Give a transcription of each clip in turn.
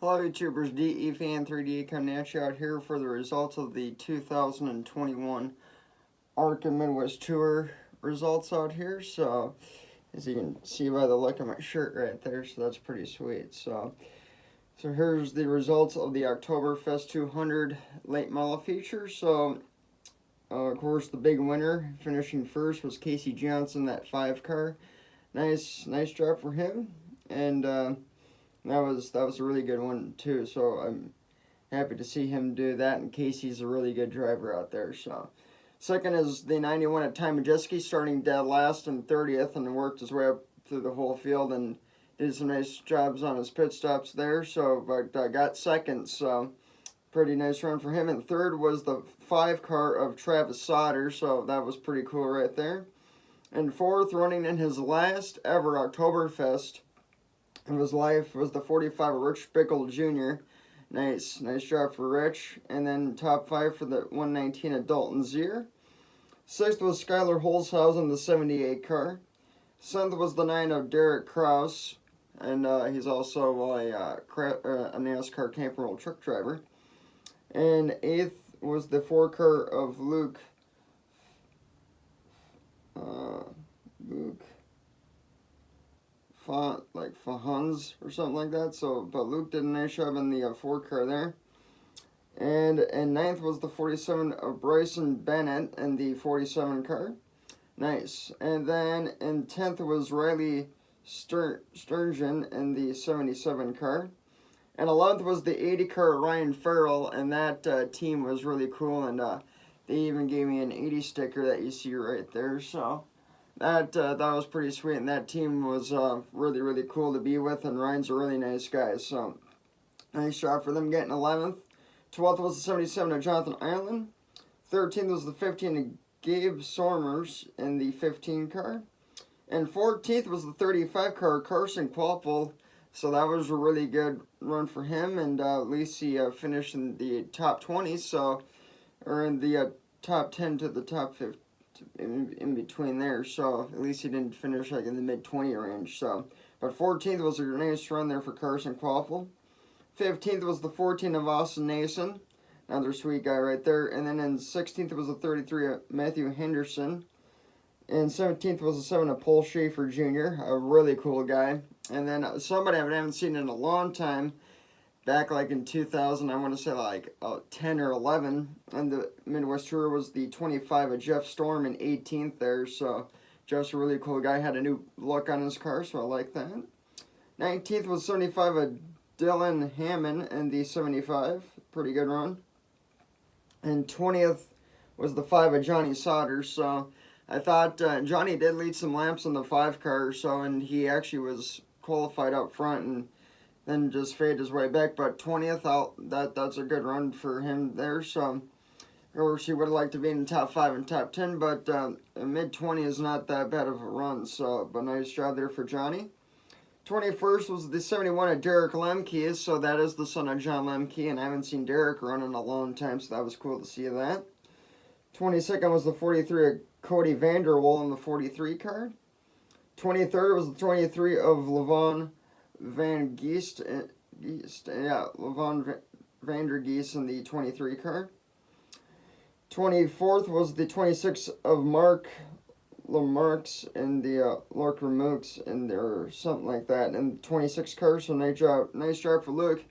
Hello YouTubers, DEFan3D coming at you out here for the results of the 2021 ARCA Midwest Tour results out here. So, as you can see by the look of my shirt right there, so that's pretty sweet. So here's the results of the Oktoberfest 200 late model feature. So, of course, the big winner, finishing first, was Casey Johnson, that 5 car. Nice job for him, and that was a really good one too. So I'm happy to see him do that. And Casey's a really good driver out there. So second is the 91 at Ty Majeski, starting dead last and 30th, and worked his way up through the whole field and did some nice jobs on his pit stops there. So but got second. So pretty nice run for him. And third was the 5 car of Travis Sauter. So that was pretty cool right there. And fourth, running in his last ever Oktoberfest of his life, was the 45 of Rich Bickle Jr. Nice job for Rich. And then top 5 for the 119 of Dalton Zier. Sixth was Skylar Holzhausen, the 78 car. Seventh was the 9 of Derek Kraus, and he's also a NASCAR Camp World truck driver. And eighth was the 4 car of Luke Fahans or something like that. So, but Luke did a nice job in the 4 car there. And ninth was the 47 of Bryson Bennett in the 47 car. Nice. And then in 10th was Riley Sturgeon in the 77 car. And 11th was the 80 car Ryan Farrell, and that team was really cool. And they even gave me an 80 sticker that you see right there. So that was pretty sweet, and that team was really cool to be with, and Ryan's a really nice guy. So nice job for them getting 11th. 12th was the 77 of Jonathan Ireland. 13th was the 15 of Gabe Sormers in the 15 car. And 14th was the 35 car Carson Quappel. So that was a really good run for him, and at least he finished in the top 20, so, or in the top 10 to the top 50, in between there. So at least he didn't finish like in the mid-20 range. So, but 14th was a nice run there for Carson Quaffel. 15th was the 14 of Austin Nason, another sweet guy right there. And then in 16th was the 33 of Matthew Henderson. And 17th was the 7 of Paul Schaefer Jr., a really cool guy. And then somebody I haven't seen in a long time, back like in 2000, I want to say like 10 or 11, and the Midwest Tour was the 25 of Jeff Storm in 18th there. So Jeff's a really cool guy, had a new look on his car, so I like that. 19th was 75 of Dylan Hammond in the 75, pretty good run. And 20th was the 5 of Johnny Sauter. So I thought Johnny did lead some laps in the 5 car, so, and he actually was qualified up front and then just faded his way back. But 20th out, that's a good run for him there. So, of course, he would have liked to be in the top 5 and top 10, but mid-20 is not that bad of a run. So, but nice job there for Johnny. 21st was the 71 of Derek Lemke, so that is the son of John Lemke, and I haven't seen Derek run in a long time, so that was cool to see that. 22nd was the 43 of Cody Vanderwall in the 43 car. 23rd was the 23 of Levon Van Geest, Levon Vander Geest in the 23 car. 24th was the 26 of Mark Lamarx in the Lark Remotes in there, or something like that, in the 26 car, so nice job for Luke.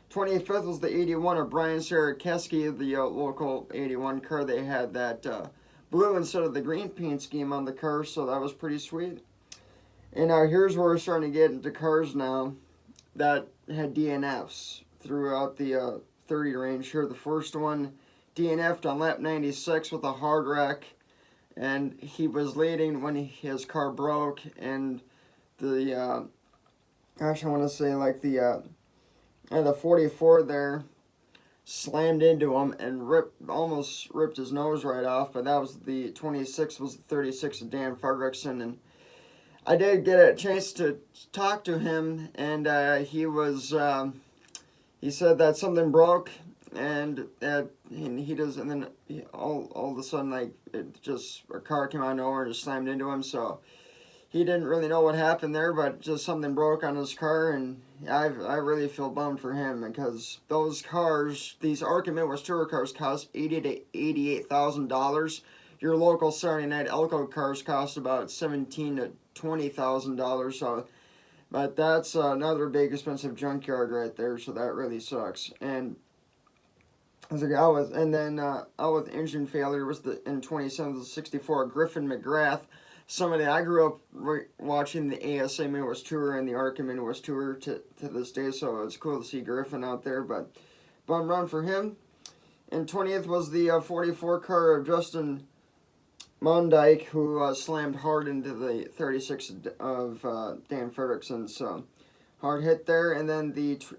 25th was the 81 of Brian Sarakeski, the local 81 car. They had that blue instead of the green paint scheme on the car, so that was pretty sweet. And now here's where we're starting to get into cars now that had DNFs throughout the 30 range here. The first one DNF'd on lap 96 with a hard wreck, and he was leading when his car broke, and the gosh, I want to say like the 44 there slammed into him and almost ripped his nose right off. But that was the 26 was the 36 of Dan Fredrickson, and I did get a chance to talk to him, and he said that something broke, and he does, and then all of a sudden, like, a car came out of nowhere and just slammed into him. So he didn't really know what happened there, but just something broke on his car, and I really feel bummed for him because those cars, these Arca Midwest Tour cars, cost $80,000 to $88,000. Your local Saturday Night Elko cars cost about $17,000 to $20,000. So, but that's another big expensive junkyard right there. So that really sucks. And as a guy with, and then out with engine failure was in 2017 '64 Griffin McGrath. Somebody I grew up watching the ASA Midwest Tour and the Arca Midwest Tour to this day, so it's cool to see Griffin out there. But bum run for him. And 20th was the 44 car of Justin Mondyke, who slammed hard into the 36 of Dan Fredrickson. So hard hit there. And then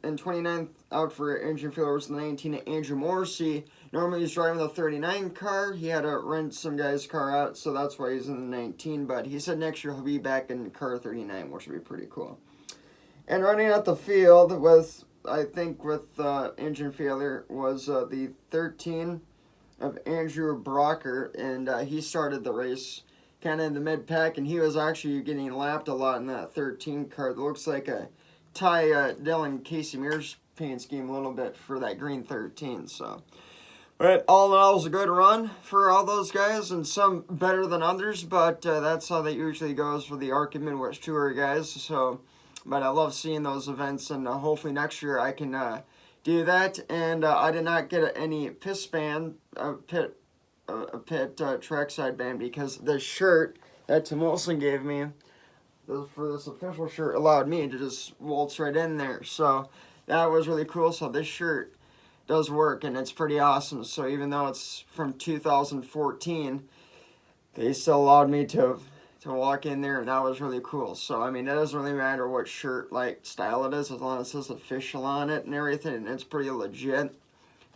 in 29th out for engine failure was the 19 Andrew Morrissey. Normally he's driving the 39 car. He had to rent some guy's car out, so that's why he's in the 19. But he said next year he'll be back in car 39, which would be pretty cool. And running out the field with, I think, with engine failure was the 13 of Andrew Brocker, and he started the race kind of in the mid-pack, and he was actually getting lapped a lot in that 13 car. It looks like a Ty Dillon Casey Mears paint scheme a little bit for that green 13, so... But all in all, it was a good run for all those guys, and some better than others, but that's how that usually goes for the Arca Midwest Tour guys. So, but I love seeing those events, and hopefully next year I can do that. And I did not get any pit trackside band because the shirt that Tim Wilson gave me for this official shirt allowed me to just waltz right in there. So that was really cool. So this shirt does work, and it's pretty awesome. So even though it's from 2014, they still allowed me to walk in there, and that was really cool. So I mean, it doesn't really matter what shirt like style it is, as long as it says official on it and everything, and it's pretty legit,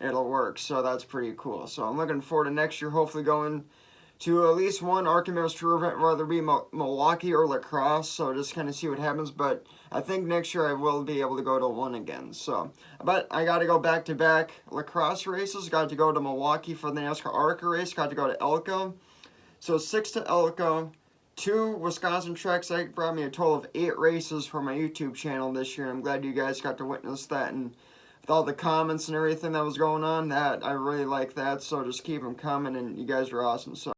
it'll work. So that's pretty cool. So I'm looking forward to next year, hopefully going to at least one Arca Midwest Tour event, whether it be Milwaukee or La Crosse, so just kind of see what happens. But I think next year I will be able to go to one again. So, but I got to go back-to-back La Crosse races. Got to go to Milwaukee for the NASCAR Arca race. Got to go to Elko. So 6 to Elko, 2 Wisconsin tracks. That brought me a total of 8 races for my YouTube channel this year. I'm glad you guys got to witness that, and with all the comments and everything that was going on, that I really like that. So just keep them coming, and you guys are awesome. So.